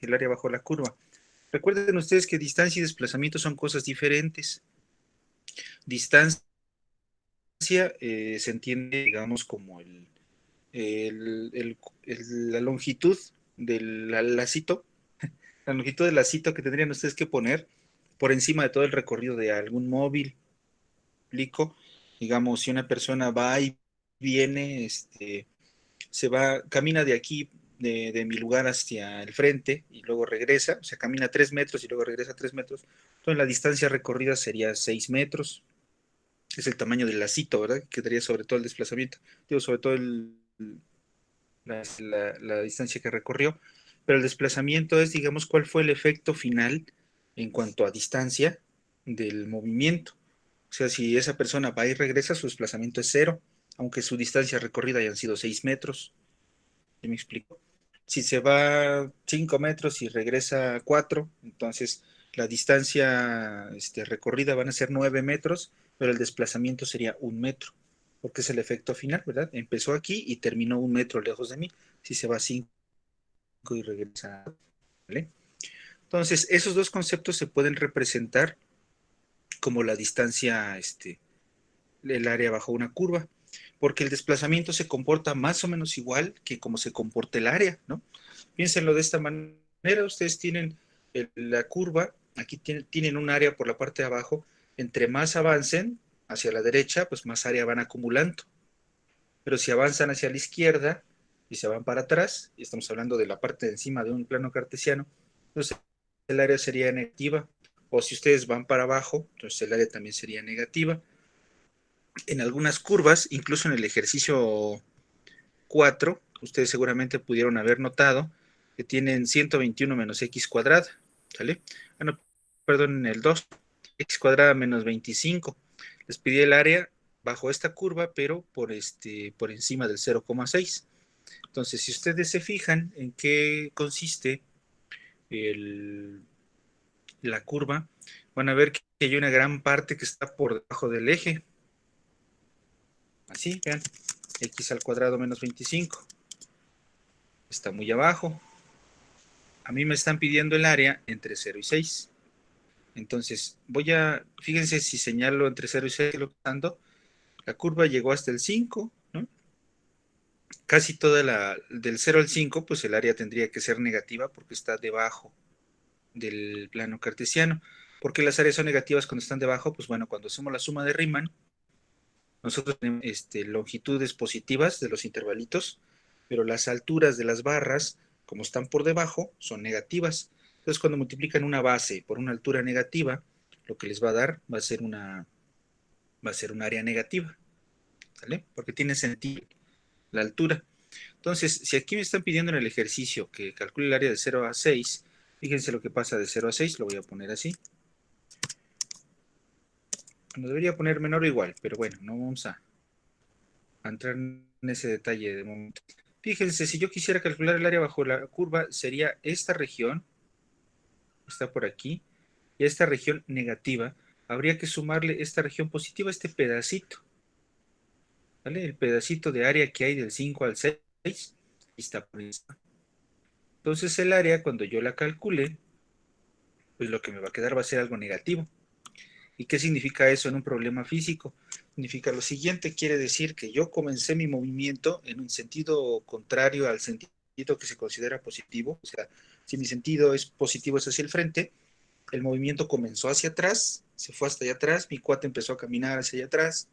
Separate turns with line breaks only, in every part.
el área bajo la curva. Recuerden ustedes que distancia y desplazamiento son cosas diferentes. Distancia se entiende, digamos, como el, el, la longitud del lacito, la longitud del lacito que tendrían ustedes que poner por encima de todo el recorrido de algún móvil. Explico, digamos, si una persona va y viene, camina de aquí, de mi lugar hacia el frente y luego regresa, o sea, camina 3 metros y luego regresa 3 metros, entonces la distancia recorrida sería 6 metros, es el tamaño del lacito, ¿verdad? Que daría sobre todo el desplazamiento, digo, sobre todo la distancia que recorrió, pero el desplazamiento es, digamos, cuál fue el efecto final en cuanto a distancia del movimiento. O sea, si esa persona va y regresa, su desplazamiento es cero, aunque su distancia recorrida hayan sido 6 metros. ¿Sí me explico? Si se va 5 metros y regresa 4, entonces la distancia recorrida van a ser 9 metros, pero el desplazamiento sería 1 metro, porque es el efecto final, ¿verdad? Empezó aquí y terminó 1 metro lejos de mí. Si se va 5 y regresa, ¿vale? Entonces, esos dos conceptos se pueden representar como la distancia, el área bajo una curva, porque el desplazamiento se comporta más o menos igual que como se comporta el área, ¿no? Piénsenlo de esta manera, ustedes tienen la curva, aquí tienen un área por la parte de abajo, entre más avancen hacia la derecha, pues más área van acumulando, pero si avanzan hacia la izquierda y se van para atrás, y estamos hablando de la parte de encima de un plano cartesiano, entonces el área sería negativa, o si ustedes van para abajo, entonces el área también sería negativa. En algunas curvas, incluso en el ejercicio 4, ustedes seguramente pudieron haber notado que tienen 121 menos x cuadrada, ¿sale? Ah, no, perdón, en el 2, x cuadrada menos 25. Les pedí el área bajo esta curva, pero por encima del 0,6. Entonces, si ustedes se fijan en qué consiste el, la curva, van a ver que hay una gran parte que está por debajo del eje. Así, vean, x al cuadrado menos 25. Está muy abajo. A mí me están pidiendo el área entre 0 y 6. Entonces, fíjense si señalo entre 0 y 6, la curva llegó hasta el 5, ¿no? Casi toda del 0 al 5, pues el área tendría que ser negativa porque está debajo del plano cartesiano. ¿Por qué las áreas son negativas cuando están debajo? Pues bueno, cuando hacemos la suma de Riemann, nosotros tenemos longitudes positivas de los intervalitos, pero las alturas de las barras, como están por debajo, son negativas. Entonces, cuando multiplican una base por una altura negativa, lo que les va a dar va a ser un área negativa, ¿vale? Porque tiene sentido la altura. Entonces, si aquí me están pidiendo en el ejercicio que calcule el área de 0 a 6, fíjense lo que pasa de 0 a 6, lo voy a poner así. No debería poner menor o igual, pero bueno, no vamos a entrar en ese detalle de momento. Fíjense, si yo quisiera calcular el área bajo la curva, sería esta región, está por aquí, y esta región negativa, habría que sumarle esta región positiva, este pedacito, ¿vale? El pedacito de área que hay del 5 al 6, está por encima. Entonces el área, cuando yo la calcule, pues lo que me va a quedar va a ser algo negativo. ¿Y qué significa eso en un problema físico? Significa lo siguiente, quiere decir que yo comencé mi movimiento en un sentido contrario al sentido que se considera positivo, o sea, si mi sentido es positivo es hacia el frente, el movimiento comenzó hacia atrás, se fue hasta allá atrás, mi cuate empezó a caminar hacia allá atrás,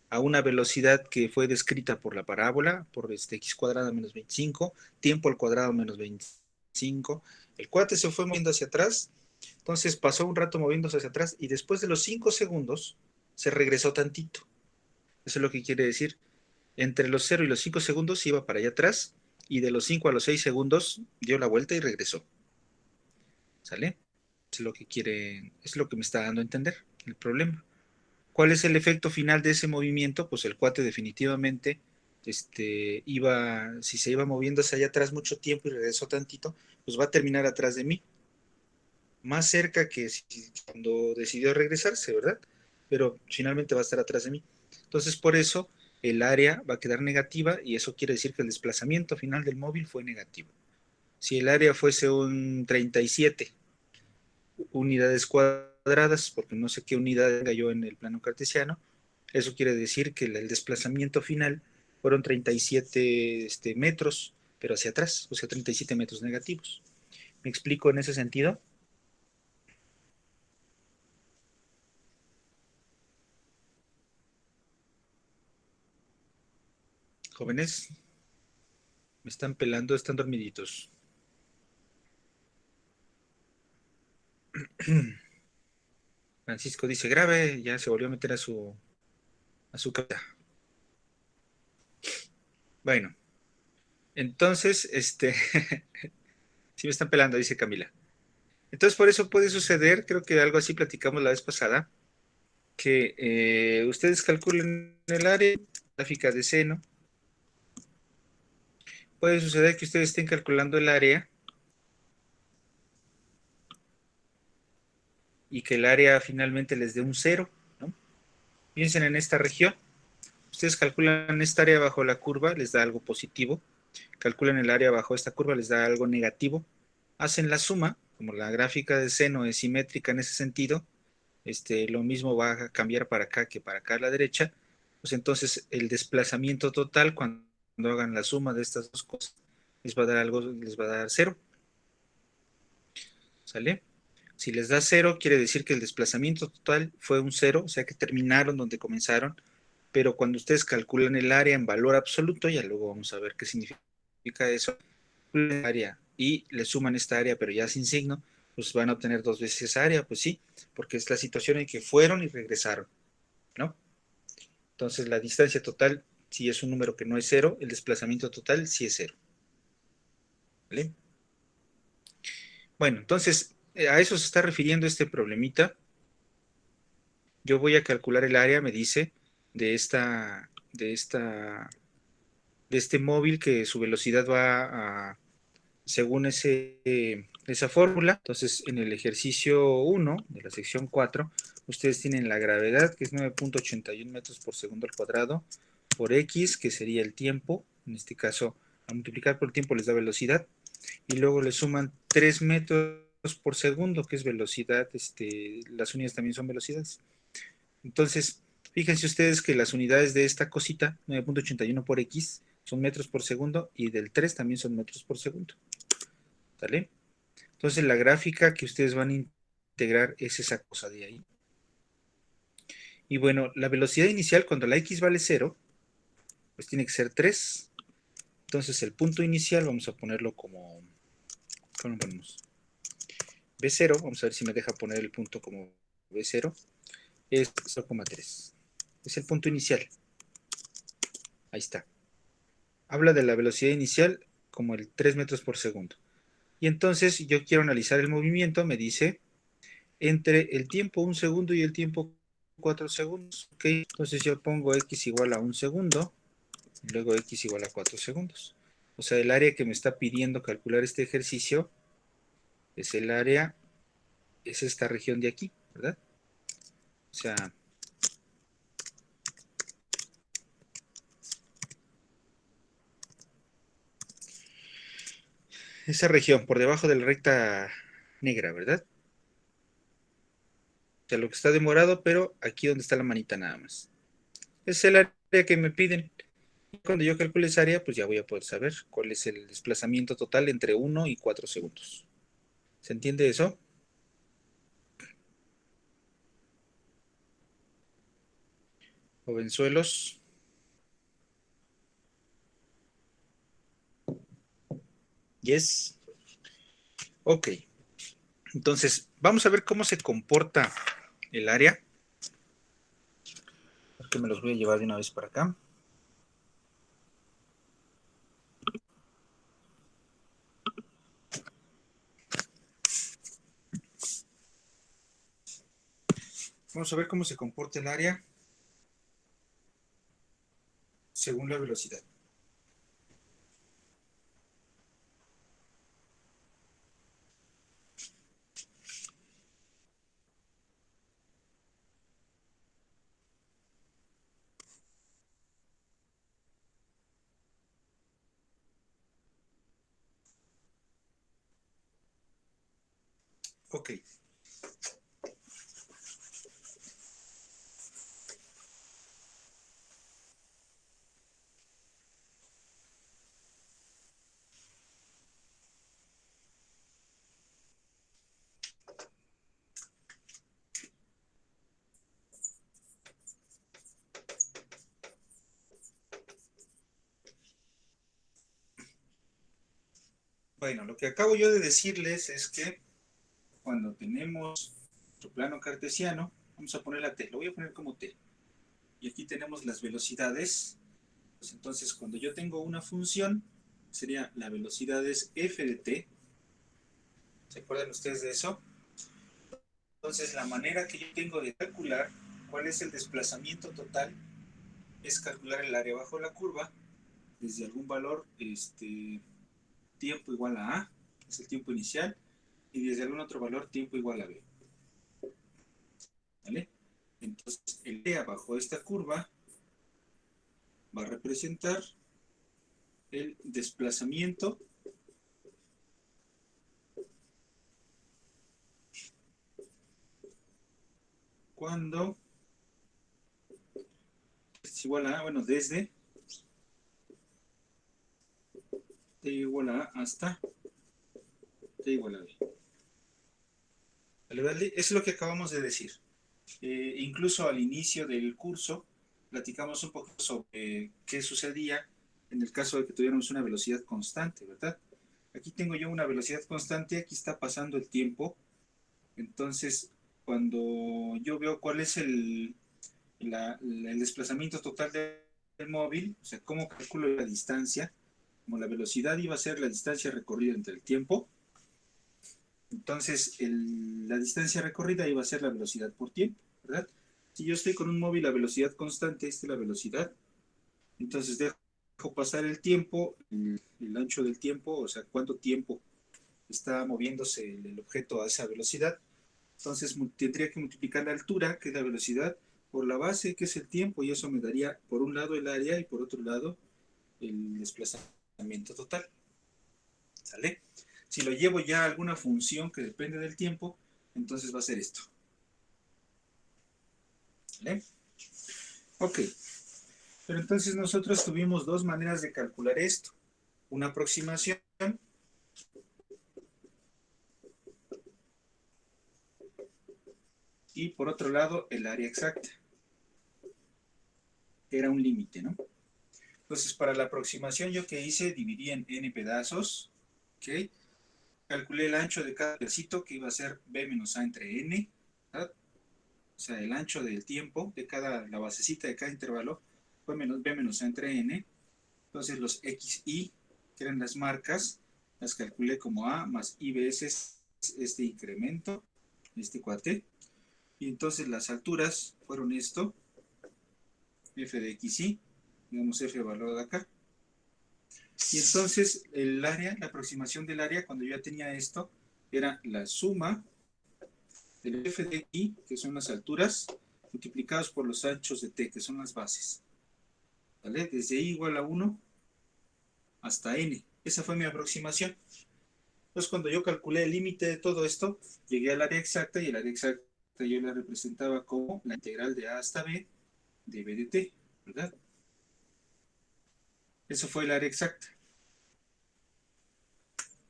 a una velocidad que fue descrita por la parábola, por x cuadrada menos 25, tiempo al cuadrado menos 25, el cuate se fue moviendo hacia atrás, entonces pasó un rato moviéndose hacia atrás y después de los 5 segundos se regresó tantito. Eso es lo que quiere decir. Entre los 0 y los 5 segundos iba para allá atrás y de los 5 a los 6 segundos dio la vuelta y regresó. ¿Sale? Es lo que quiere, es lo que me está dando a entender el problema. ¿Cuál es el efecto final de ese movimiento? Pues el cuate definitivamente si se iba moviendo hacia allá atrás mucho tiempo y regresó tantito, pues va a terminar atrás de mí, más cerca que cuando decidió regresarse, ¿verdad? Pero finalmente va a estar atrás de mí. Entonces, por eso el área va a quedar negativa y eso quiere decir que el desplazamiento final del móvil fue negativo. Si el área fuese un 37 unidades cuadradas, porque no sé qué unidad tenga yo en el plano cartesiano, eso quiere decir que el desplazamiento final fueron 37 metros, pero hacia atrás, o sea, 37 metros negativos. ¿Me explico en ese sentido? Jóvenes, me están pelando, están dormiditos. Francisco dice, grave, ya se volvió a meter a su cabeza. Bueno, entonces, sí me están pelando, dice Camila. Entonces, por eso puede suceder, creo que algo así platicamos la vez pasada, que ustedes calculen el área gráfica de seno. Puede suceder que ustedes estén calculando el área y que el área finalmente les dé un cero, ¿no? Piensen en esta región. Ustedes calculan esta área bajo la curva, les da algo positivo. Calculan el área bajo esta curva, les da algo negativo. Hacen la suma, como la gráfica de seno es simétrica en ese sentido, lo mismo va a cambiar para acá que para acá a la derecha, pues entonces el desplazamiento total cuando hagan la suma de estas dos cosas les va a dar algo, les va a dar cero, ¿sale? Si les da cero, quiere decir que el desplazamiento total fue un cero, o sea que terminaron donde comenzaron, pero cuando ustedes calculan el área en valor absoluto, ya luego vamos a ver qué significa eso, el área y le suman esta área, pero ya sin signo, pues van a obtener dos veces esa área, pues sí, porque es la situación en que fueron y regresaron, ¿no? Entonces la distancia total, si es un número que no es cero, el desplazamiento total sí es cero, ¿vale? Bueno, entonces a eso se está refiriendo este problemita. Yo voy a calcular el área, me dice, de este móvil que su velocidad va a, según esa fórmula. Entonces, en el ejercicio 1 de la sección 4, ustedes tienen la gravedad, que es 9.81 metros por segundo al cuadrado, por x, que sería el tiempo. En este caso, a multiplicar por el tiempo les da velocidad. Y luego le suman 3 metros por segundo, que es velocidad. Las unidades también son velocidades. Entonces, fíjense ustedes que las unidades de esta cosita, 9.81 por x, son metros por segundo, y del 3 también son metros por segundo. ¿Sale? Entonces, la gráfica que ustedes van a integrar es esa cosa de ahí. Y bueno, la velocidad inicial, cuando la x vale 0, pues tiene que ser 3. Entonces, el punto inicial, vamos a ponerlo como, ¿cómo lo ponemos? B0, vamos a ver si me deja poner el punto como B0, es 0,3. Es el punto inicial. Ahí está. Habla de la velocidad inicial como el 3 metros por segundo. Y entonces yo quiero analizar el movimiento, me dice, entre el tiempo 1 segundo y el tiempo 4 segundos. ¿Okay? Entonces yo pongo x igual a 1 segundo, y luego x igual a 4 segundos. O sea, el área que me está pidiendo calcular este ejercicio es el área, es esta región de aquí, ¿verdad? O sea, esa región por debajo de la recta negra, ¿verdad? O sea, lo que está de morado, pero aquí donde está la manita nada más. Es el área que me piden. Cuando yo calcule esa área, pues ya voy a poder saber cuál es el desplazamiento total entre 1 y 4 segundos. ¿Se entiende eso? Jovenzuelos. Yes. Ok. Entonces, vamos a ver cómo se comporta el área. Que me los voy a llevar de una vez para acá. Vamos a ver cómo se comporta el área según la velocidad. Ok. Bueno, lo que acabo yo de decirles es que cuando tenemos nuestro plano cartesiano, vamos a poner la t, lo voy a poner como t, y aquí tenemos las velocidades. Pues entonces, cuando yo tengo una función, sería la velocidad es f de t. ¿Se acuerdan ustedes de eso? Entonces, la manera que yo tengo de calcular cuál es el desplazamiento total es calcular el área bajo la curva desde algún valor, tiempo igual a A, es el tiempo inicial, y desde algún otro valor, tiempo igual a B. ¿Vale? Entonces, el área bajo esta curva va a representar el desplazamiento cuando es igual a, bueno, desde t igual a hasta t igual a b. ¿Vale, vale? Eso es lo que acabamos de decir. Incluso al inicio del curso platicamos un poco sobre qué sucedía en el caso de que tuviéramos una velocidad constante, ¿verdad? Aquí tengo yo una velocidad constante, aquí está pasando el tiempo. Entonces, cuando yo veo cuál es el desplazamiento total del móvil, o sea, cómo calculo la distancia, como la velocidad iba a ser la distancia recorrida entre el tiempo, entonces la distancia recorrida iba a ser la velocidad por tiempo, ¿verdad? Si yo estoy con un móvil a velocidad constante, esta es la velocidad, entonces dejo pasar el tiempo, el ancho del tiempo, o sea, cuánto tiempo está moviéndose el objeto a esa velocidad. Entonces tendría que multiplicar la altura, que es la velocidad, por la base, que es el tiempo, y eso me daría por un lado el área y por otro lado el desplazamiento total. ¿Sale? Si lo llevo ya a alguna función que depende del tiempo, entonces va a ser esto. ¿Vale? Ok. Pero entonces nosotros tuvimos dos maneras de calcular esto. Una aproximación y por otro lado el área exacta. Era un límite, ¿no? Entonces para la aproximación yo que hice, dividí en n pedazos. ¿Ok? Calculé el ancho de cada pedacito que iba a ser b menos a entre n. ¿Verdad? O sea, el ancho del tiempo de la basecita de cada intervalo fue b menos a entre n. Entonces los xy, que eran las marcas, las calculé como a más i veces este incremento, este cuate. Y entonces las alturas fueron esto, f de xy, digamos f valor de acá. Y entonces el área, la aproximación del área, cuando yo ya tenía esto, era la suma del f de y, que son las alturas, multiplicados por los anchos de t, que son las bases. ¿Vale? Desde i igual a 1 hasta n. Esa fue mi aproximación. Entonces, cuando yo calculé el límite de todo esto, llegué al área exacta y el área exacta yo la representaba como la integral de a hasta b de b de t, ¿verdad? Eso fue el área exacta.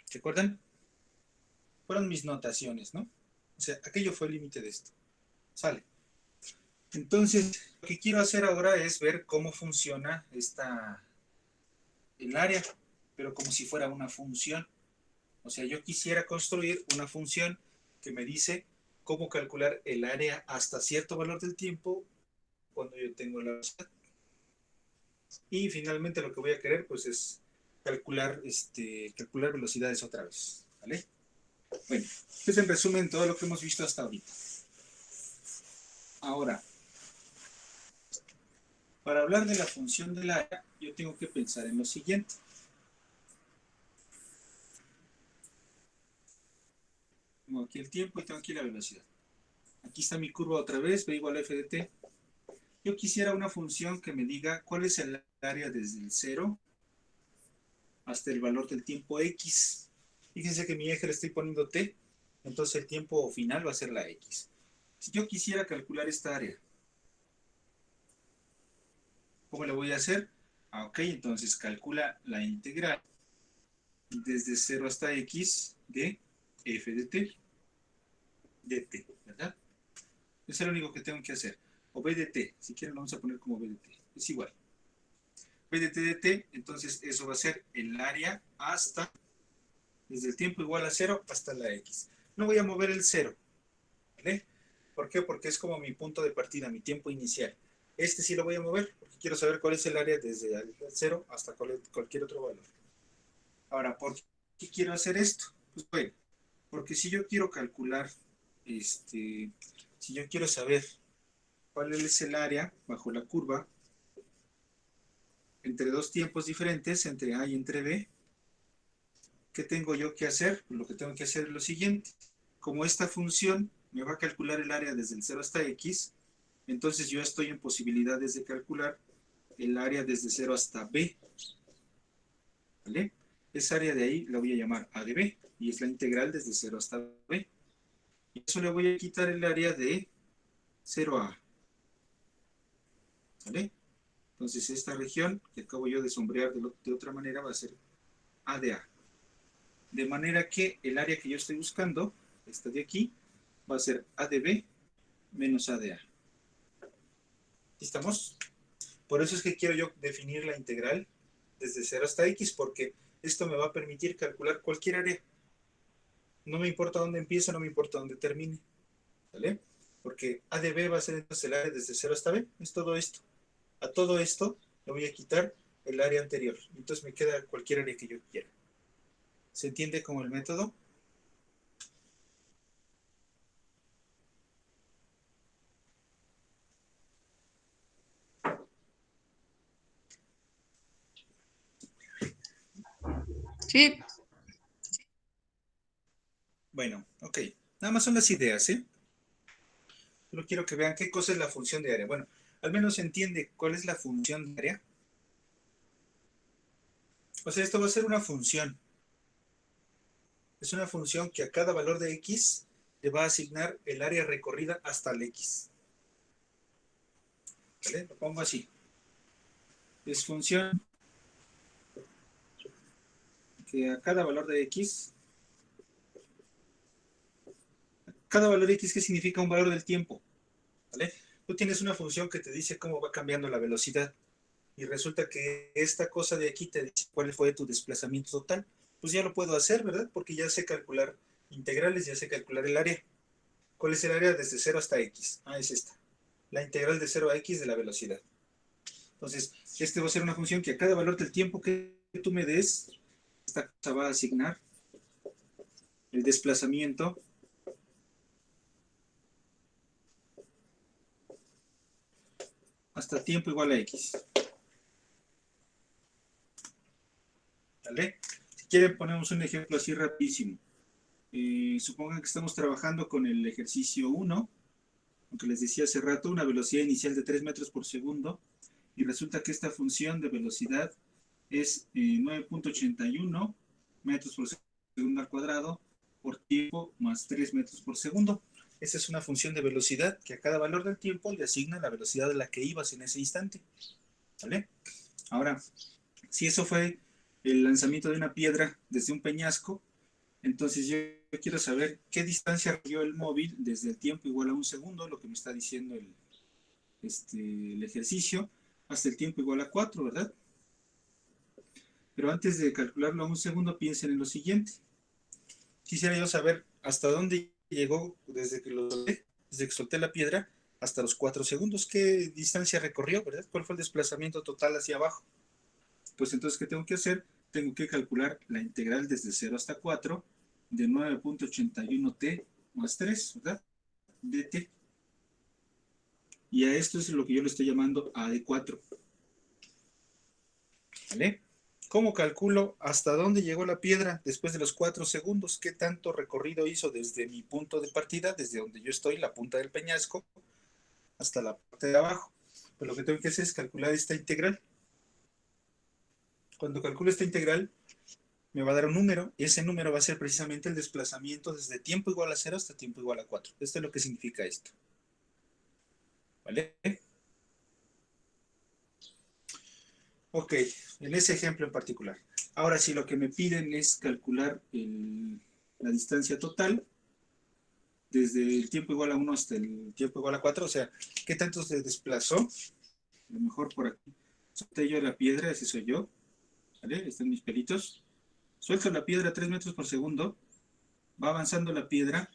¿Se acuerdan? Fueron mis notaciones, ¿no? O sea, aquello fue el límite de esto. Sale. Entonces, lo que quiero hacer ahora es ver cómo funciona el área, pero como si fuera una función. O sea, yo quisiera construir una función que me dice cómo calcular el área hasta cierto valor del tiempo cuando yo tengo la velocidad. Y finalmente lo que voy a querer pues es calcular velocidades otra vez. ¿Vale? Bueno, pues en resumen todo lo que hemos visto hasta ahorita. Ahora, para hablar de la función del área, yo tengo que pensar en lo siguiente. Tengo aquí el tiempo y tengo aquí la velocidad. Aquí está mi curva otra vez, b igual a f de t. Yo quisiera una función que me diga cuál es el área desde el 0 hasta el valor del tiempo x. Fíjense que mi eje le estoy poniendo t. Entonces el tiempo final va a ser la X. Si yo quisiera calcular esta área, ¿cómo lo voy a hacer? Ok, entonces calcula la integral desde 0 hasta X de f de t, ¿verdad? Eso es lo único que tengo que hacer. O b de t, si quieren lo vamos a poner como b de t, es igual. B de t de t, entonces eso va a ser el área hasta, desde el tiempo igual a 0 hasta la X. No voy a mover el 0, ¿vale? ¿Por qué? Porque es como mi punto de partida, mi tiempo inicial. Este sí lo voy a mover, porque quiero saber cuál es el área desde el 0 hasta cualquier otro valor. Ahora, ¿por qué quiero hacer esto? Pues bueno, porque si yo quiero calcular, si yo quiero saber cuál es el área bajo la curva entre dos tiempos diferentes, entre A y entre B, ¿qué tengo yo que hacer? Pues lo que tengo que hacer es lo siguiente. Como esta función me va a calcular el área desde el 0 hasta X, entonces yo estoy en posibilidades de calcular el área desde 0 hasta B, ¿vale? Esa área de ahí la voy a llamar A de B, y es la integral desde 0 hasta B. Y eso le voy a quitar el área de 0 a A, ¿vale? Entonces esta región que acabo yo de sombrear de otra manera va a ser A de A. De manera que el área que yo estoy buscando, esta de aquí, va a ser A de B menos A de A. ¿Estamos? Por eso es que quiero yo definir la integral desde 0 hasta X, porque esto me va a permitir calcular cualquier área. No me importa dónde empiece, no me importa dónde termine, ¿vale? Porque A de B va a ser entonces el área desde 0 hasta B, es todo esto. A todo esto le voy a quitar el área anterior, entonces me queda cualquier área que yo quiera. ¿Se entiende como el método?
Sí,
Bueno, ok. Nada más son las ideas, ¿eh? Solo quiero que vean qué cosa es la función de área. Bueno, al menos se entiende cuál es la función de área. O sea, esto va a ser una función. Es una función que a cada valor de x le va a asignar el área recorrida hasta el x. ¿Vale? Lo pongo así. Es función que a cada valor de x, cada valor de x, ¿qué significa un valor del tiempo? ¿Vale? Tú tienes una función que te dice cómo va cambiando la velocidad y resulta que esta cosa de aquí te dice cuál fue tu desplazamiento total. Pues ya lo puedo hacer, ¿verdad? Porque ya sé calcular integrales, ya sé calcular el área. ¿Cuál es el área desde 0 hasta x? Ah, es esta. La integral de 0 a x de la velocidad. Entonces, este va a ser una función que a cada valor del tiempo que tú me des, esta cosa va a asignar el desplazamiento hasta tiempo igual a x. ¿Vale? Si quieren, ponemos un ejemplo así rapidísimo. Supongan que estamos trabajando con el ejercicio 1, aunque les decía hace rato, una velocidad inicial de 3 metros por segundo, y resulta que esta función de velocidad es 9.81 metros por segundo al cuadrado por tiempo más 3 metros por segundo. Esa es una función de velocidad que a cada valor del tiempo le asigna la velocidad a la que ibas en ese instante. ¿Vale? Ahora, si eso fue el lanzamiento de una piedra desde un peñasco, entonces yo quiero saber qué distancia recorrió el móvil desde el tiempo igual a un segundo, lo que me está diciendo el ejercicio, hasta el tiempo igual a 4, ¿verdad? Pero antes de calcularlo a un segundo, piensen en lo siguiente. Quisiera yo saber hasta dónde llegó desde que solté la piedra hasta los 4 segundos. ¿Qué distancia recorrió, verdad? ¿Cuál fue el desplazamiento total hacia abajo? Pues entonces, ¿qué tengo que hacer? Tengo que calcular la integral desde 0 hasta 4 de 9.81t más 3, ¿verdad? dt. Y a esto es lo que yo le estoy llamando a de 4. ¿Vale? ¿Cómo calculo hasta dónde llegó la piedra después de los 4 segundos? ¿Qué tanto recorrido hizo desde mi punto de partida, desde donde yo estoy, la punta del peñasco, hasta la parte de abajo? Pues lo que tengo que hacer es calcular esta integral. Cuando calculo esta integral, me va a dar un número, y ese número va a ser precisamente el desplazamiento desde tiempo igual a 0 hasta tiempo igual a 4. Esto es lo que significa esto. ¿Vale? Ok, en ese ejemplo en particular. Ahora, si lo que me piden es calcular la distancia total, desde el tiempo igual a 1 hasta el tiempo igual a 4, o sea, ¿qué tanto se desplazó? A lo mejor por aquí. Solté yo la piedra, ese soy yo, ¿vale? Están mis pelitos. Suelto la piedra a 3 metros por segundo, va avanzando la piedra,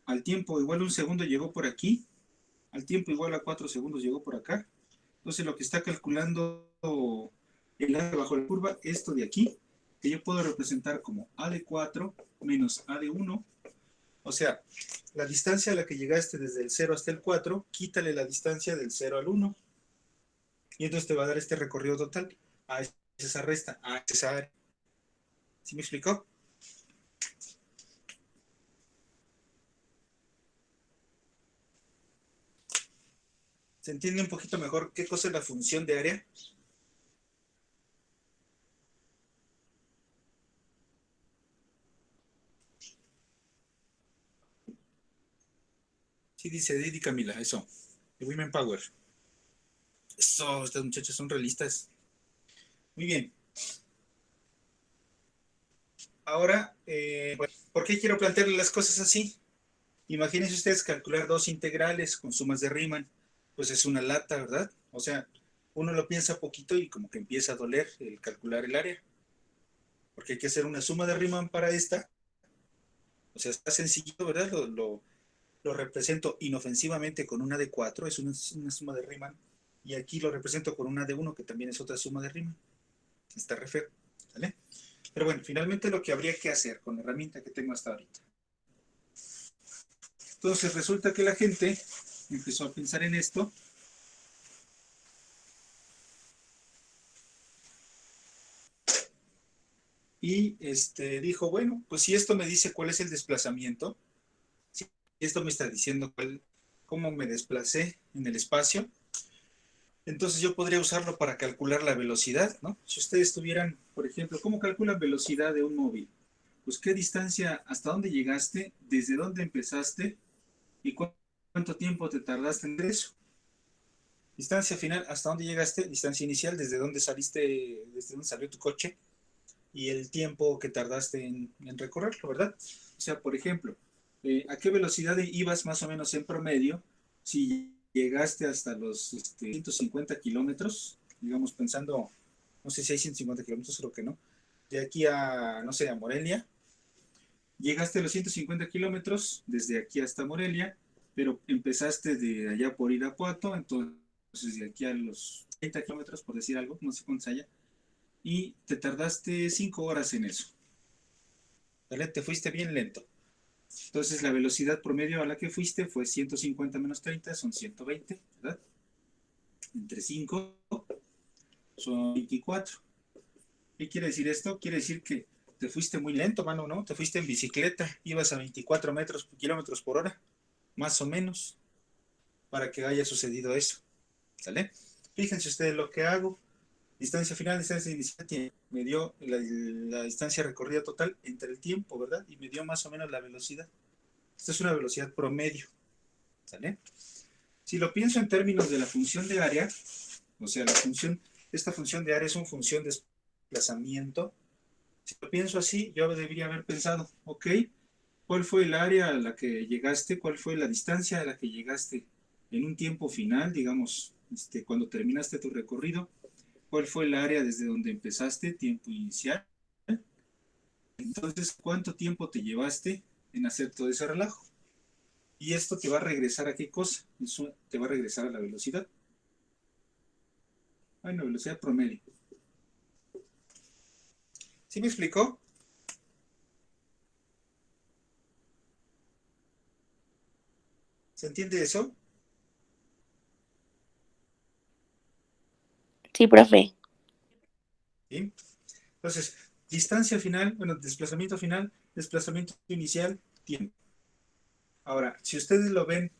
al tiempo igual a un segundo llegó por aquí, al tiempo igual a 4 segundos llegó por acá. Entonces lo que está calculando el área bajo la curva, esto de aquí, que yo puedo representar como A de 4 menos A de 1. O sea, la distancia a la que llegaste desde el 0 hasta el 4, quítale la distancia del 0 al 1. Y entonces te va a dar este recorrido total. A es esa resta, A es esa área. ¿Sí me explicó? ¿Se entiende un poquito mejor qué cosa es la función de área? Sí, dice Didi Camila, eso. De Women Power. Eso, estas muchachas son realistas. Muy bien. Ahora, bueno, ¿por qué quiero plantearle las cosas así? Imagínense ustedes calcular dos integrales con sumas de Riemann. Pues es una lata, ¿verdad? O sea, uno lo piensa poquito y como que empieza a doler el calcular el área. Porque hay que hacer una suma de Riemann para esta. O sea, está sencillo, ¿verdad? Lo represento inofensivamente con una de 4, es una suma de Riemann. Y aquí lo represento con una de 1, que también es otra suma de Riemann. Está re feo, ¿vale? Pero bueno, finalmente lo que habría que hacer con la herramienta que tengo hasta ahorita. Entonces resulta que la gente empezó a pensar en esto y dijo, bueno, pues si esto me dice cuál es el desplazamiento, si esto me está diciendo cómo me desplacé en el espacio, entonces yo podría usarlo para calcular la velocidad, ¿no? Si ustedes tuvieran, por ejemplo, ¿cómo calculan velocidad de un móvil? Pues qué distancia, hasta dónde llegaste, desde dónde empezaste y cuánto tiempo te tardaste en eso. Distancia final, hasta dónde llegaste, distancia inicial, desde dónde saliste, desde dónde salió tu coche y el tiempo que tardaste en recorrerlo, ¿verdad? O sea, por ejemplo, ¿a qué velocidad ibas más o menos en promedio si llegaste hasta los 150 kilómetros, digamos pensando, no sé si hay 150 kilómetros, creo que no, de aquí a, no sé, a Morelia, llegaste a los 150 kilómetros desde aquí hasta Morelia, pero empezaste de allá por Irapuato, entonces de aquí a los 30 kilómetros, por decir algo, no sé cuántos haya, y te tardaste 5 horas en eso. ¿Vale? Te fuiste bien lento. Entonces la velocidad promedio a la que fuiste fue 150 menos 30, son 120, ¿verdad? Entre 5 son 24. ¿Qué quiere decir esto? Quiere decir que te fuiste muy lento, mano, ¿no? Te fuiste en bicicleta, ibas a 24 kilómetros por hora, más o menos, para que haya sucedido eso. ¿Sale? Fíjense ustedes lo que hago. Distancia final, distancia inicial, me dio la distancia recorrida total entre el tiempo, ¿verdad? Y me dio más o menos la velocidad. Esta es una velocidad promedio, ¿sale? Si lo pienso en términos de la función de área, o sea, esta función de área es una función de desplazamiento. Si lo pienso así, yo debería haber pensado, ok, ¿cuál fue el área a la que llegaste? ¿Cuál fue la distancia a la que llegaste en un tiempo final, digamos, cuando terminaste tu recorrido? ¿Cuál fue el área desde donde empezaste, tiempo inicial? Entonces, ¿cuánto tiempo te llevaste en hacer todo ese relajo? Y esto te va a regresar a qué cosa? Eso te va a regresar a la velocidad. Bueno, velocidad promedio. ¿Sí me explicó? ¿Se entiende eso?
Sí, profe.
¿Sí? Entonces, distancia final, bueno, desplazamiento inicial, tiempo. Ahora, si ustedes lo ven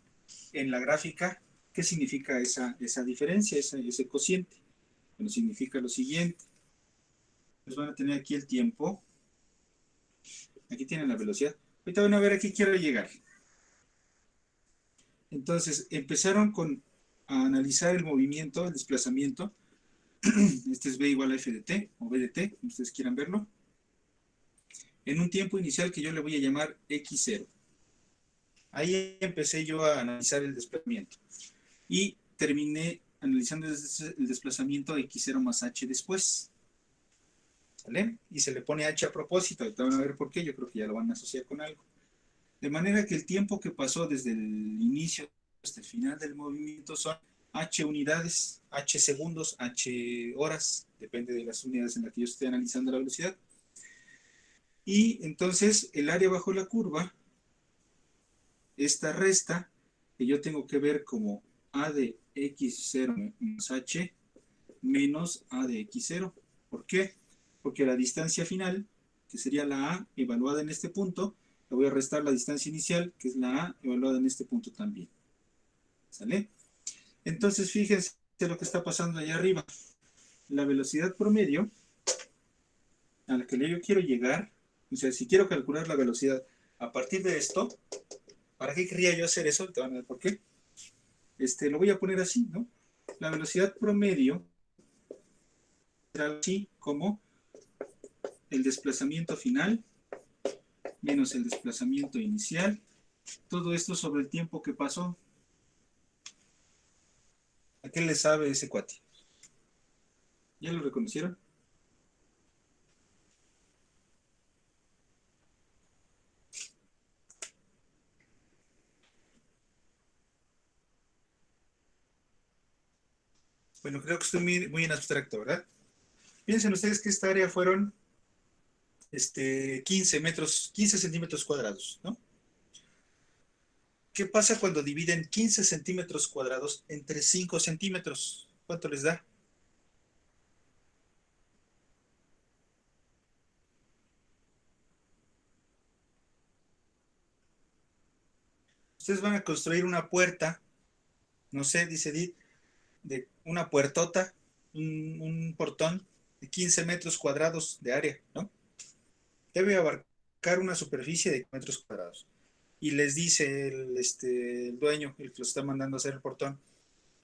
en la gráfica, ¿qué significa esa diferencia, ese cociente? Bueno, significa lo siguiente. Pues van a tener aquí el tiempo, Aquí tienen la velocidad. Ahorita van a ver a qué quiero llegar. Entonces, empezaron a analizar el movimiento, el desplazamiento. Este es B igual a F de t, o B de t, como ustedes quieran verlo. En un tiempo inicial que yo le voy a llamar x0. Ahí empecé yo a analizar el desplazamiento. Y terminé analizando el desplazamiento x0 más h después. ¿Vale? Y se le pone h a propósito. Ahorita van a ver por qué. Yo creo que ya lo van a asociar con algo. De manera que el tiempo que pasó desde el inicio hasta el final del movimiento son h unidades, h segundos, h horas, depende de las unidades en las que yo esté analizando la velocidad. Y entonces el área bajo la curva, esta resta, que yo tengo que ver como a de x0 más h menos a de x0. ¿Por qué? Porque la distancia final, que sería la a evaluada en este punto, le voy a restar la distancia inicial, que es la a evaluada en este punto también. ¿Sale? Entonces, fíjense lo que está pasando allá arriba. La velocidad promedio a la que yo quiero llegar, o sea, si quiero calcular la velocidad a partir de esto, ¿para qué querría yo hacer eso? Te van a ver por qué. Lo voy a poner así, ¿no? La velocidad promedio será así como el desplazamiento final menos el desplazamiento inicial. Todo esto sobre el tiempo que pasó. ¿A qué le sabe ese cuate? ¿Ya lo reconocieron? Bueno, creo que estoy muy en abstracto, ¿verdad? Piensen ustedes que esta área fueron 15 metros, 15 centímetros cuadrados, ¿no? ¿Qué pasa cuando dividen 15 centímetros cuadrados entre 5 centímetros? ¿Cuánto les da? Ustedes van a construir una puerta, no sé, dice Edith, de una puertota, un portón de 15 metros cuadrados de área, ¿no? Debe abarcar una superficie de metros cuadrados. Y les dice el dueño, el que lo está mandando a hacer el portón,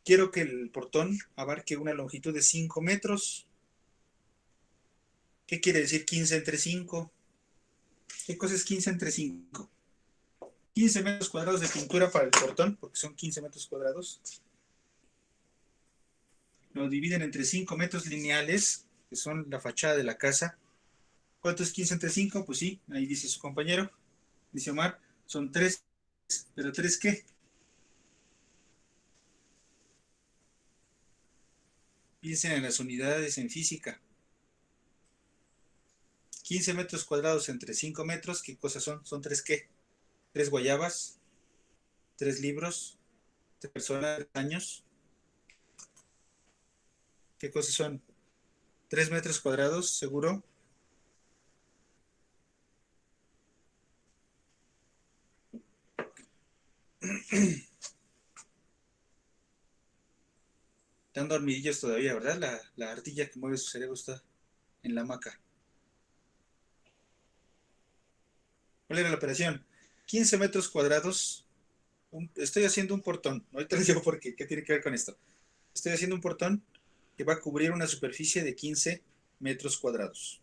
quiero que el portón abarque una longitud de 5 metros. ¿Qué quiere decir 15 entre 5? ¿Qué cosa es 15 entre 5? 15 metros cuadrados de pintura para el portón, porque son 15 metros cuadrados. Lo dividen entre 5 metros lineales, que son la fachada de la casa. ¿Cuánto es 15 entre 5? Pues sí, ahí dice su compañero, dice Omar, son 3. ¿Pero 3 qué? Piensen en las unidades en física. 15 metros cuadrados entre 5 metros, ¿qué cosas son? ¿Son 3 qué? 3 guayabas, 3 libros, 3 personas, 3 años. ¿Qué cosas son? 3 metros cuadrados, seguro. Están dormidillos todavía, ¿verdad? La ardilla que mueve su cerebro está en la hamaca. ¿Cuál era la operación? 15 metros cuadrados. Estoy haciendo un portón. Ahorita les digo por qué. ¿Qué tiene que ver con esto? Estoy haciendo un portón que va a cubrir una superficie de 15 metros cuadrados.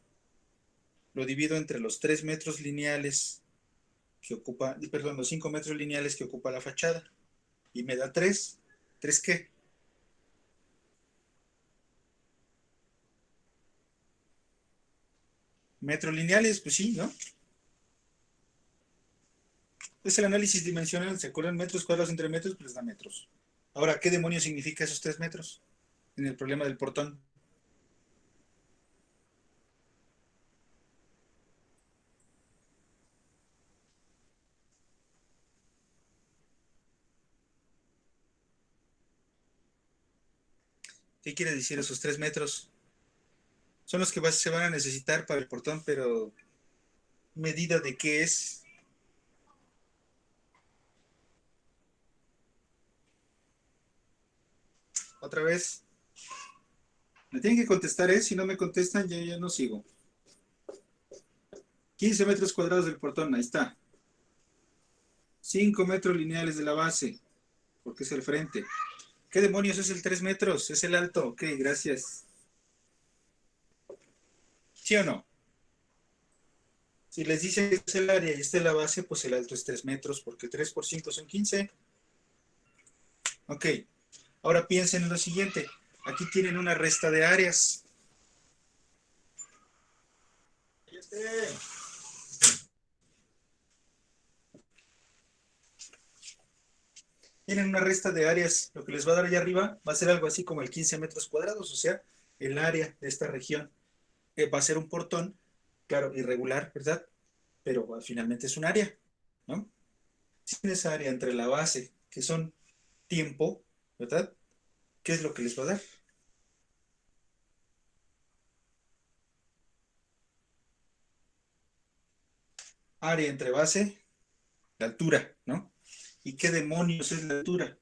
Lo divido entre los 3 metros lineales que ocupa, perdón, los 5 metros lineales que ocupa la fachada. Y me da 3. ¿3 qué? Metros lineales, pues sí, ¿no? Es el análisis dimensional. ¿Se acuerdan? Metros cuadrados entre metros, pues da metros. Ahora, ¿qué demonios significa esos 3 metros? En el problema del portón. ¿Qué quiere decir esos 3 metros? Son los que se van a necesitar para el portón, pero ¿medida de qué es? Otra vez. Me tienen que contestar, ¿eh? Si no me contestan, ya no sigo. 15 metros cuadrados del portón, ahí está. 5 metros lineales de la base, porque es el frente. ¿Qué demonios es el 3 metros? Es el alto. Ok, gracias. ¿Sí o no? Si les dice que es el área y esta es la base, pues el alto es 3 metros, porque 3 por 5 son 15. Ok, ahora piensen en lo siguiente. Aquí tienen una resta de áreas. Tienen una resta de áreas. Lo que les va a dar allá arriba va a ser algo así como el 15 metros cuadrados, o sea, el área de esta región. Va a ser un portón, claro, irregular, ¿verdad? Pero finalmente es un área, ¿no? Si tienes esa área entre la base, que son tiempo, ¿verdad? ¿Qué es lo que les va a dar? Área entre base, la altura, ¿no? ¿Y qué demonios es la altura?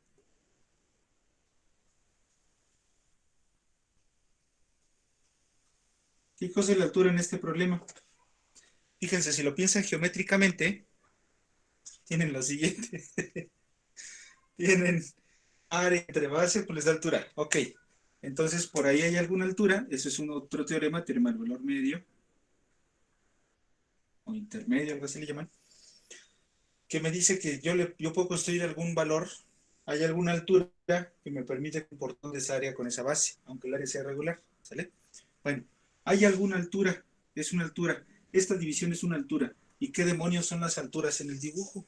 ¿Qué cosa es la altura en este problema? Fíjense, si lo piensan geométricamente, tienen lo siguiente. Tienen área entre base, pues les da altura. Ok. Entonces, por ahí hay alguna altura. Eso es un otro teorema, teorema del valor medio, o intermedio, algo así le llaman, que me dice que yo puedo construir algún valor, hay alguna altura que me permite comportar esa área con esa base, aunque el área sea regular, ¿sale? Bueno, hay alguna altura, es una altura. Esta división es una altura. ¿Y qué demonios son las alturas en el dibujo?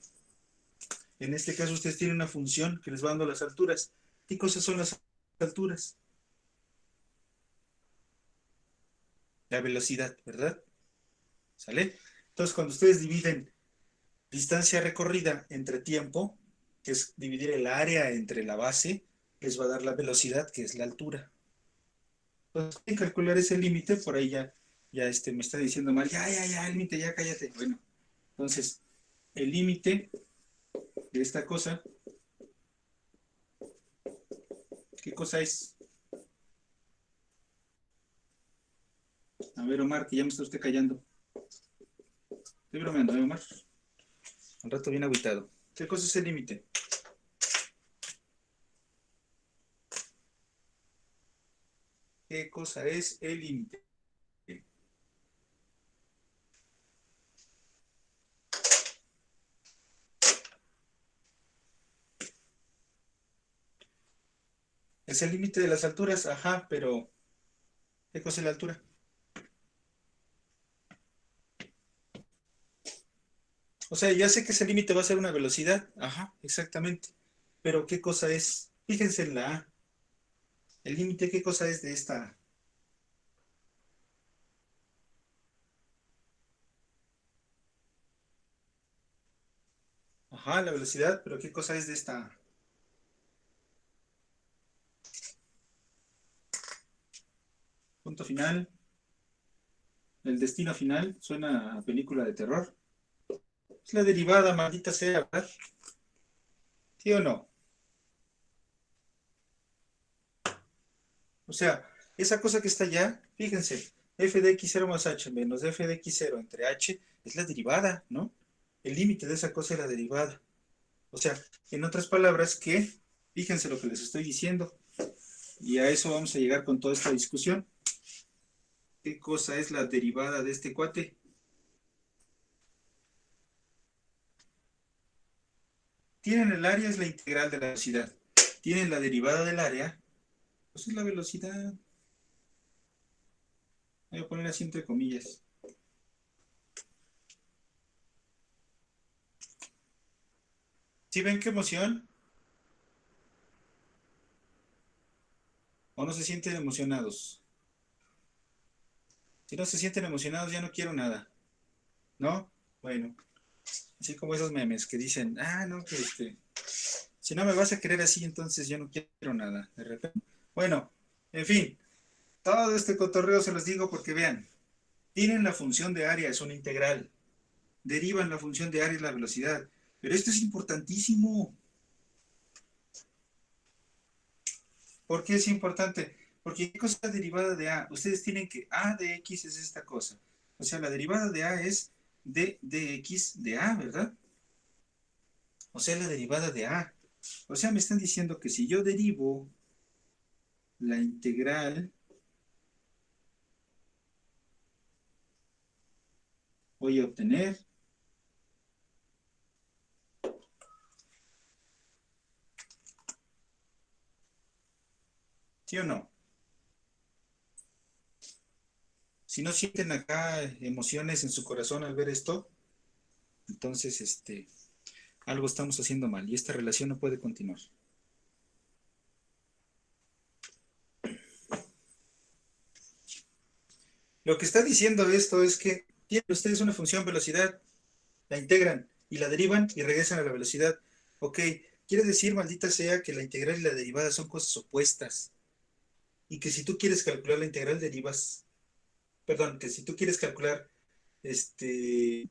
En este caso ustedes tienen una función que les va dando las alturas. ¿Qué cosas son las alturas? La velocidad, ¿verdad? ¿Sale? Entonces, cuando ustedes dividen distancia recorrida entre tiempo, que es dividir el área entre la base, les va a dar la velocidad, que es la altura. Entonces, hay que calcular ese límite, por ahí ya me está diciendo mal, ya, el límite, ya cállate. Bueno, entonces, el límite de esta cosa, ¿qué cosa es? A ver, Omar, que ya me está usted callando. Estoy bromeando, ¿eh, Omar? Al rato bien agüitado. ¿Qué cosa es el límite? ¿Qué cosa es el límite? Es el límite de las alturas, ajá, pero ¿qué cosa es la altura? O sea, ya sé que ese límite va a ser una velocidad, ajá, exactamente. Pero ¿qué cosa es? Fíjense en la A. El límite, ¿qué cosa es de esta? Ajá, la velocidad, pero ¿qué cosa es de esta? Punto final, el destino final, suena a película de terror. Es la derivada, maldita sea, ¿verdad? ¿Sí o no? O sea, esa cosa que está allá, fíjense, f de x0 más h menos f de x0 entre h es la derivada, ¿no? El límite de esa cosa es la derivada. O sea, en otras palabras, que, fíjense lo que les estoy diciendo, y a eso vamos a llegar con toda esta discusión. ¿Qué cosa es la derivada de este cuate? Tienen el área, es la integral de la velocidad. Tienen la derivada del área, pues es la velocidad. Voy a poner así entre comillas. ¿Sí ven qué emoción? ¿O no se sienten emocionados? Si no se sienten emocionados, ya no quiero nada. ¿No? Bueno, así como esos memes que dicen, no, que si no me vas a querer así, entonces yo no quiero nada. De repente. Bueno, en fin, todo este cotorreo se los digo porque vean, tienen la función de área, es una integral. Derivan la función de área y la velocidad. Pero esto es importantísimo. ¿Por qué es importante? Porque ¿qué cosa es la derivada de A? Ustedes tienen que A de X es esta cosa. O sea, la derivada de A es de dx de a, ¿verdad? O sea, la derivada de a. O sea, me están diciendo que si yo derivo la integral, voy a obtener ¿sí o no? Si no sienten acá emociones en su corazón al ver esto, entonces algo estamos haciendo mal y esta relación no puede continuar. Lo que está diciendo esto es que tienen ustedes una función velocidad, la integran y la derivan y regresan a la velocidad. Ok, quiere decir, maldita sea, que la integral y la derivada son cosas opuestas. Y que si tú quieres calcular la integral, derivas, perdón, que si tú quieres calcular este,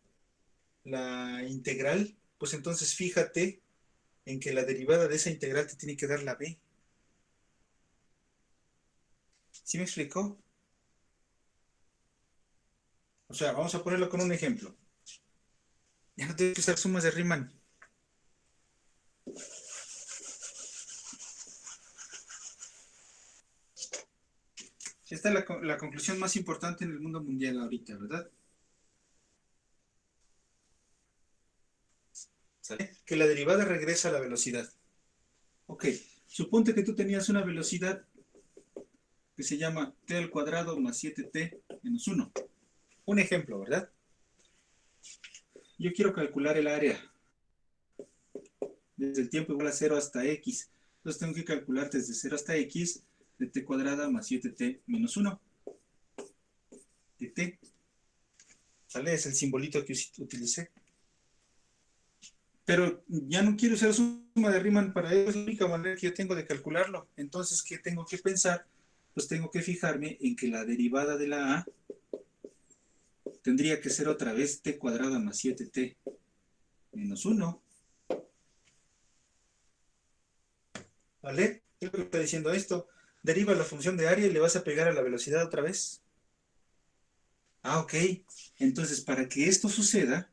la integral, pues entonces fíjate en que la derivada de esa integral te tiene que dar la b. ¿Sí me explicó? O sea, vamos a ponerlo con un ejemplo. Ya no tengo que usar sumas de Riemann. Esta es la conclusión más importante en el mundo mundial ahorita, ¿verdad? ¿Sale? Que la derivada regresa a la velocidad. Ok, suponte que tú tenías una velocidad que se llama t al cuadrado más 7t menos 1. Un ejemplo, ¿verdad? Yo quiero calcular el área desde el tiempo igual a 0 hasta x. Entonces tengo que calcular desde 0 hasta x de t cuadrada más 7t menos 1 de t. ¿Sale? Es el simbolito que utilicé. Pero ya no quiero usar suma de Riemann para eso, es la única manera que yo tengo de calcularlo. Entonces, ¿qué tengo que pensar? Pues tengo que fijarme en que la derivada de la a tendría que ser otra vez t cuadrada más 7t menos 1. ¿Vale? ¿Qué es lo que está diciendo esto? Deriva la función de área y le vas a pegar a la velocidad otra vez. Ah, ok. Entonces, para que esto suceda,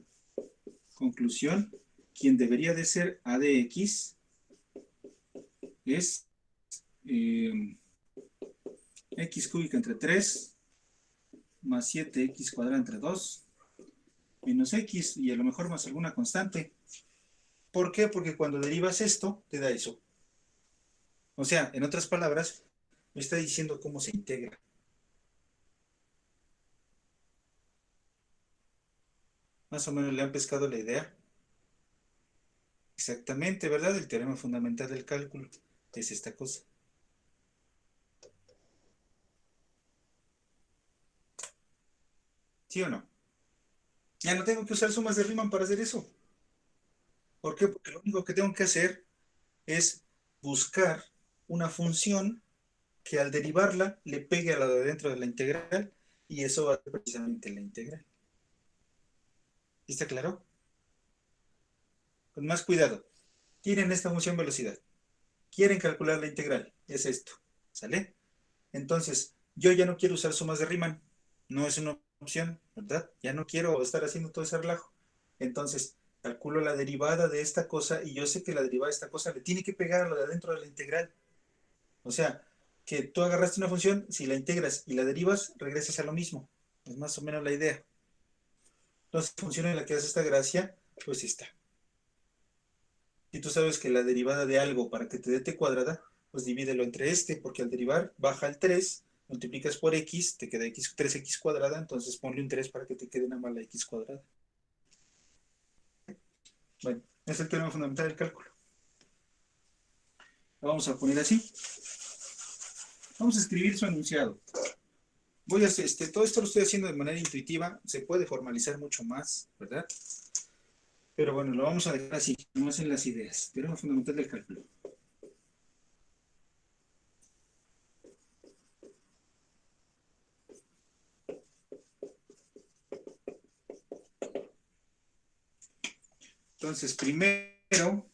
conclusión, quien debería de ser a de x es x cúbica entre 3 más 7x cuadrada entre 2 menos x y a lo mejor más alguna constante. ¿Por qué? Porque cuando derivas esto, te da eso. O sea, en otras palabras, me está diciendo cómo se integra. Más o menos le han pescado la idea. Exactamente, ¿verdad? El teorema fundamental del cálculo es esta cosa. ¿Sí o no? Ya no tengo que usar sumas de Riemann para hacer eso. ¿Por qué? Porque lo único que tengo que hacer es buscar una función que al derivarla le pegue a la de dentro de la integral y eso va a ser precisamente la integral. ¿Está claro? Con más cuidado. Tienen esta función velocidad. Quieren calcular la integral. Es esto. ¿Sale? Entonces, yo ya no quiero usar sumas de Riemann. No es una opción, ¿verdad? Ya no quiero estar haciendo todo ese relajo. Entonces, calculo la derivada de esta cosa y yo sé que la derivada de esta cosa le tiene que pegar a lo de adentro de la integral. O sea, que tú agarraste una función, si la integras y la derivas, regresas a lo mismo. Es más o menos la idea. Entonces, función en la que hace esta gracia, pues está. Si tú sabes que la derivada de algo para que te dé t cuadrada, pues divídelo entre porque al derivar baja el 3, multiplicas por x, te queda x, 3x cuadrada, entonces ponle un 3 para que te quede nada más la x cuadrada. Bueno, es el teorema fundamental del cálculo. Lo vamos a poner así. Vamos a escribir su enunciado. Voy a hacer, todo esto lo estoy haciendo de manera intuitiva, se puede formalizar mucho más, ¿verdad? Pero bueno, lo vamos a dejar así, no hacen las ideas. Teorema fundamental del cálculo. Entonces, primero,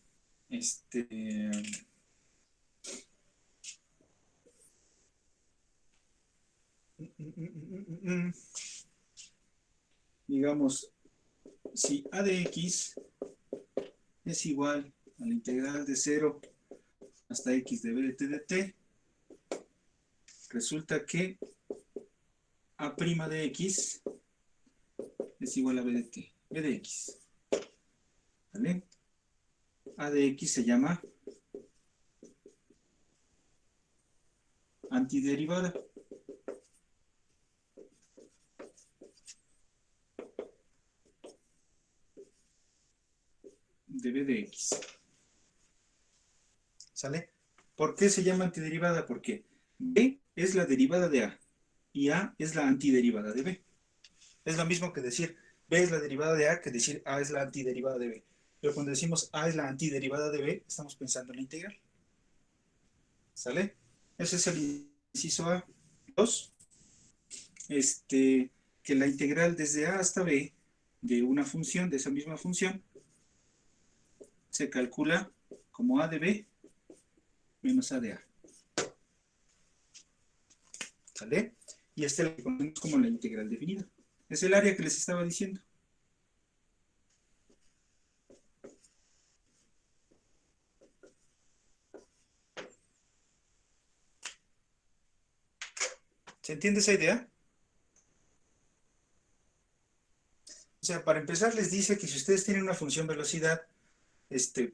digamos, si a de x es igual a la integral de 0 hasta x de b de t de t, resulta que a' de x es igual a b de t, b de x. ¿Vale? A de x se llama antiderivada. De b de x. ¿Sale? ¿Por qué se llama antiderivada? Porque b es la derivada de a y a es la antiderivada de b. Es lo mismo que decir b es la derivada de a que decir a es la antiderivada de b. Pero cuando decimos a es la antiderivada de b, estamos pensando en la integral. ¿Sale? Ese es el inciso A. 2. Que la integral desde a hasta b de una función, de esa misma función, se calcula como a de b menos a de a. ¿Sale? Y esta la conocemos como la integral definida. Es el área que les estaba diciendo. ¿Se entiende esa idea? O sea, para empezar les dice que si ustedes tienen una función velocidad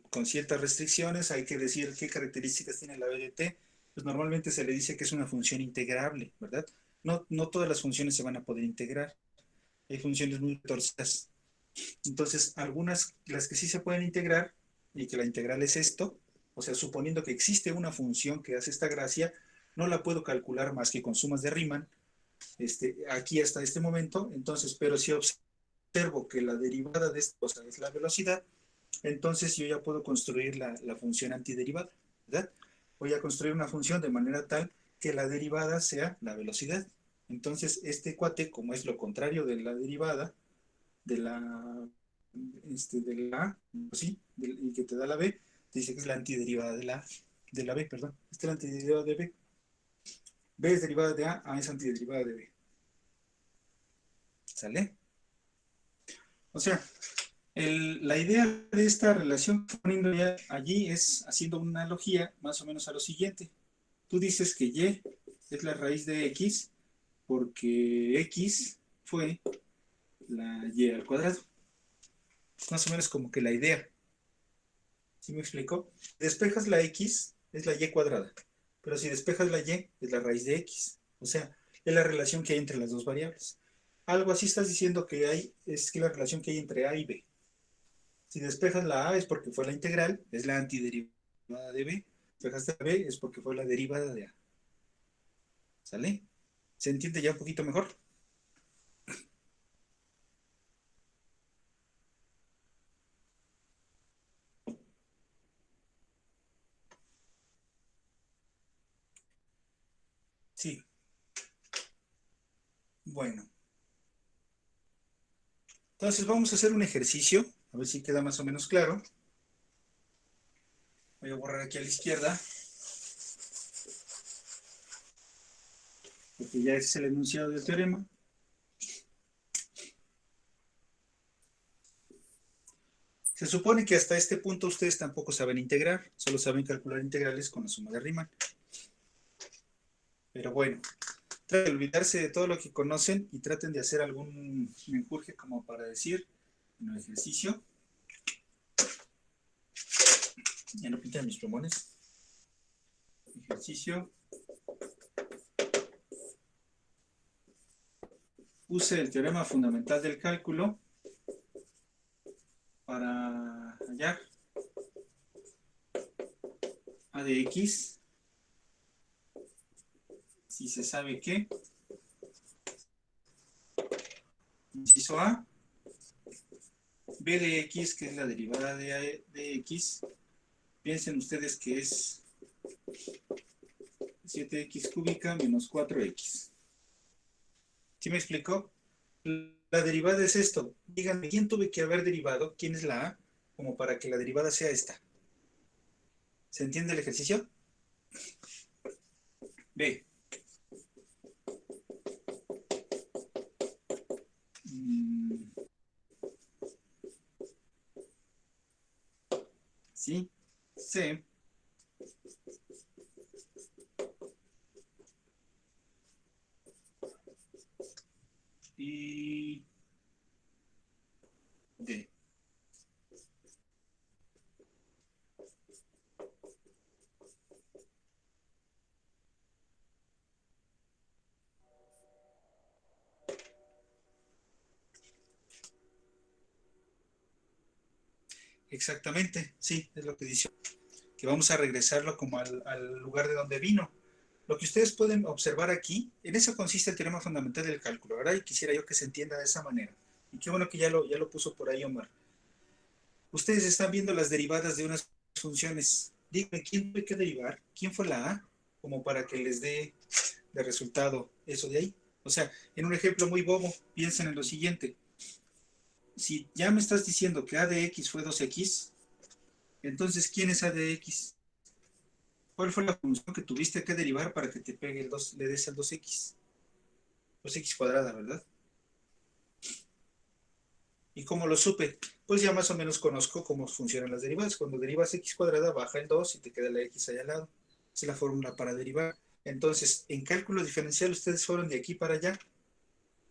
con ciertas restricciones, hay que decir qué características tiene la b de t. Pues normalmente se le dice que es una función integrable, ¿verdad? No, no todas las funciones se van a poder integrar. Hay funciones muy torcidas. Entonces, algunas, las que sí se pueden integrar, y que la integral es esto, o sea, suponiendo que existe una función que hace esta gracia, no la puedo calcular más que con sumas de Riemann, aquí hasta este momento. Entonces, pero si observo que la derivada de esta cosa es la velocidad, entonces yo ya puedo construir la función antiderivada, ¿verdad? Voy a construir una función de manera tal que la derivada sea la velocidad. Entonces, este cuate, como es lo contrario de la derivada, de la A, ¿sí? Y que te da la B, te dice que es la antiderivada de la B, perdón. Esta es la antiderivada de B. B es derivada de A, A es antiderivada de B. ¿Sale? O sea, la idea de esta relación que poniendo ya allí es haciendo una analogía más o menos a lo siguiente. Tú dices que Y es la raíz de X porque X fue la Y al cuadrado. Más o menos como que la idea. ¿Sí me explico? Despejas la X, es la Y cuadrada. Pero si despejas la Y, es la raíz de X. O sea, es la relación que hay entre las dos variables. Algo así estás diciendo que hay, es que la relación que hay entre A y B. Si despejas la A es porque fue la integral, es la antiderivada de B. Despejaste la B es porque fue la derivada de A. ¿Sale? ¿Se entiende ya un poquito mejor? Sí. Bueno. Entonces vamos a hacer un ejercicio, a ver si queda más o menos claro. Voy a borrar aquí a la izquierda, porque ya ese es el enunciado del teorema. Se supone que hasta este punto ustedes tampoco saben integrar, solo saben calcular integrales con la suma de Riemann. Pero bueno, traten de olvidarse de todo lo que conocen y traten de hacer algún menjurje como para decir en el ejercicio. Ya no pintan mis plumones. Ejercicio. Use el teorema fundamental del cálculo para hallar a de x si se sabe que, inciso A, b de x, que es la derivada de x, piensen ustedes que es 7x cúbica menos 4x. ¿Sí me explicó? La derivada es esto. Díganme, ¿quién tuve que haber derivado? ¿Quién es la A? Como para que la derivada sea esta. ¿Se entiende el ejercicio? B. ¿sí? C y D. Exactamente, sí, es lo que dice. Que vamos a regresarlo como al lugar de donde vino. Lo que ustedes pueden observar aquí, en eso consiste el teorema fundamental del cálculo, ¿verdad? Y quisiera yo que se entienda de esa manera. Y qué bueno que ya lo puso por ahí Omar. Ustedes están viendo las derivadas de unas funciones. Díganme, ¿quién tuve que derivar? ¿Quién fue la A? Como para que les dé de resultado eso de ahí. O sea, en un ejemplo muy bobo, piensen en lo siguiente. Si ya me estás diciendo que A de X fue 2X, entonces, ¿quién es A de X? ¿Cuál fue la función que tuviste que derivar para que te pegue el 2, le des el 2X? 2X cuadrada, ¿verdad? ¿Y cómo lo supe? Pues ya más o menos conozco cómo funcionan las derivadas. Cuando derivas X cuadrada, baja el 2 y te queda la X ahí al lado. Esa es la fórmula para derivar. Entonces, en cálculo diferencial ustedes fueron de aquí para allá.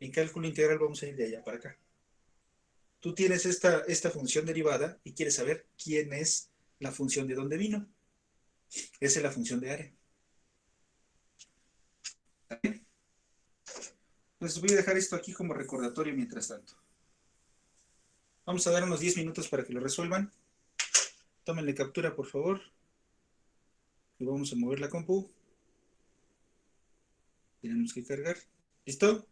En cálculo integral vamos a ir de allá para acá. Tú tienes esta función derivada y quieres saber quién es la función de dónde vino. Esa es la función de área. Pues voy a dejar esto aquí como recordatorio mientras tanto. Vamos a dar unos 10 minutos para que lo resuelvan. Tómenle captura, por favor. Y vamos a mover la compu. Tenemos que cargar. ¿Listo?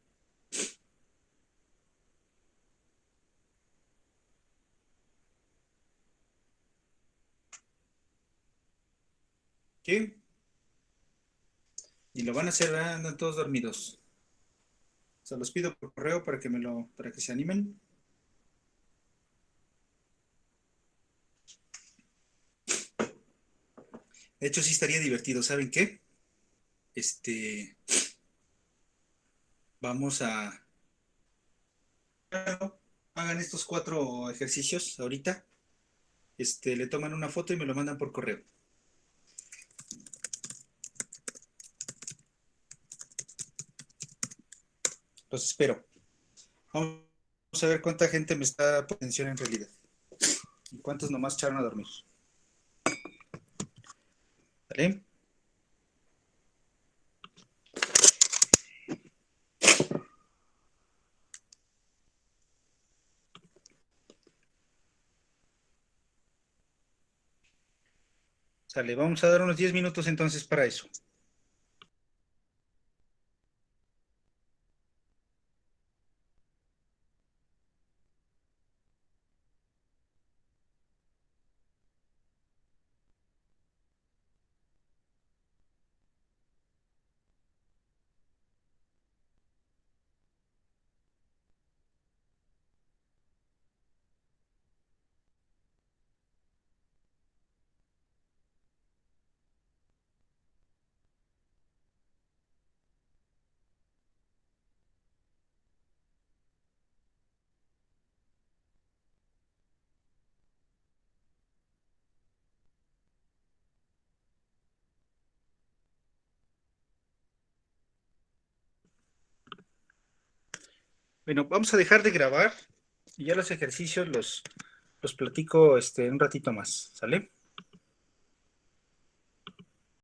¿Sí? Y lo van a hacer, ¿verdad? Andan todos dormidos. O sea, los pido por correo para que se animen. De hecho, sí estaría divertido. ¿Saben qué? Este, vamos a... Hagan estos 4 ejercicios ahorita. Le toman una foto y me lo mandan por correo. Los espero. Vamos a ver cuánta gente me está poniendo atención en realidad. Y cuántos nomás echaron a dormir. ¿Vale? Sale, vamos a dar unos 10 minutos entonces para eso. Bueno, vamos a dejar de grabar y ya los ejercicios los platico en un ratito más. ¿Sale?